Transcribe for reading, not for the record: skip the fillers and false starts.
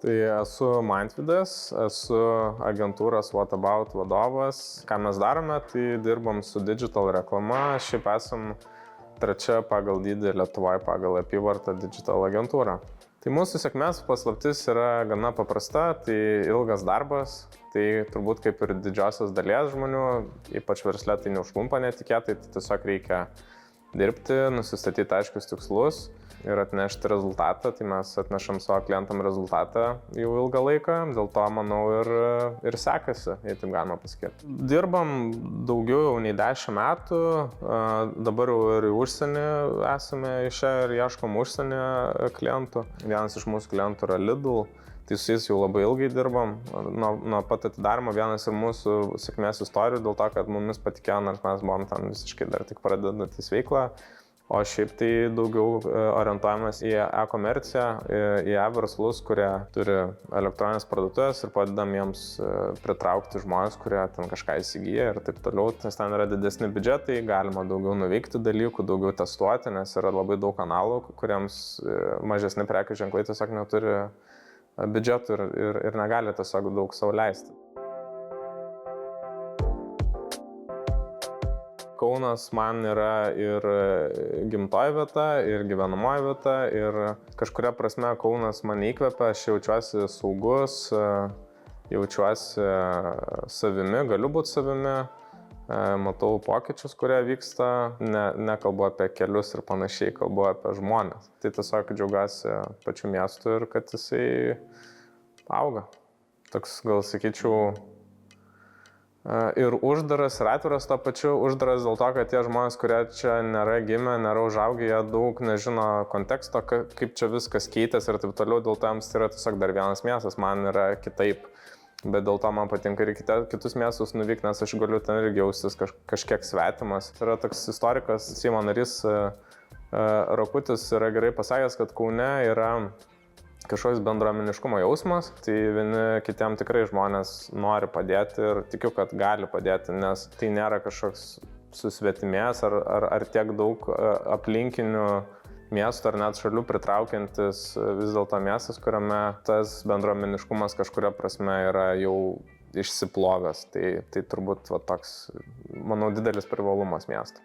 Tai esu Mantvydas, esu agentūros What About vadovas. Ką mes darome, tai dirbam su digital reklama. Šiaip esam trečia pagal dydį Lietuvoje pagal apyvartą digital agentūra. Tai mūsų sėkmės paslaptis yra gana paprasta, tai ilgas darbas. Tai turbūt kaip ir didžiosios dalies žmonių, ypač versle, tai neužklumpa netikėtai, tai tiesiog reikia dirbti, nusistatyti aiškius tikslus ir atnešti rezultatą. Tai mes atnešam savo klientam rezultatą jau ilgą laiką, dėl to, manau, ir sekasi, jei taip galima pasakyti. Dirbam daugiau jau nei 10 metų, dabar jau ir į užsienį esame išėję ir ieškom užsienį klientų. Vienas iš mūsų klientų yra Lidl. Tai su jais jau labai ilgai dirbam, nuo pat atidarymo vienas ir mūsų sėkmės istorijų, dėl to, kad mumis patikėjo, nors mes buvom ten visiškai dar tik pradedantis veiklą, o šiaip tai daugiau orientuojamas į e-komerciją, į e-verslus, kurie turi elektroninės parduotuvės ir padedam jiems pritraukti žmonės, kurie ten kažką įsigyja ir taip toliau, nes ten yra didesni biudžetai, galima daugiau nuveikti dalykų, daugiau testuoti, nes yra labai daug kanalų, kuriems mažesni prekių ženklai tiesiog neturi biudžetų ir negali tiesiog daug sau leisti. Kaunas man yra ir gimtoji vieta, ir gyvenamoji vieta, ir kažkuria prasme Kaunas mane įkvepia, aš jaučiuosi saugus, jaučiuosi savimi, galiu būti savimi, matau pokyčius, kurie vyksta, nekalbu apie kelius ir panašiai, kalbu apie žmones. Tai tiesiog džiaugiuosi pačiu miestu ir kad jisai auga. Toks, gal sakyčiau, ir uždaras, ir atviras to pačiu. Uždaras dėl to, kad tie žmonės, kurie čia nėra gimę, nėra užaugę, jie daug nežino konteksto, kaip čia viskas keitėsi ir taip toliau, dėl to jiems tai yra tiesiog dar vienas miestas, man yra kitaip. Bet dėl to man patinka ir kitus miestus nuvykti, nes aš galiu ten irgi jaustis kažkiek svetimas. Yra toks istorikas, Seimo narys Rakutis yra gerai pasakęs, kad Kaune yra kažkoks bendruomeniškumo jausmas, tai vieni kitiem tikrai žmonės nori padėti ir tikiu, kad gali padėti, nes tai nėra kažkoks susvetimės ar tiek daug aplinkinių miestų ar net šalių pritraukiantis vis dėlto miestas, kuriame tas bendruomeniškumas kažkuria prasme yra jau išsiplovęs. Tai turbūt toks, manau, didelis privalumas miesto.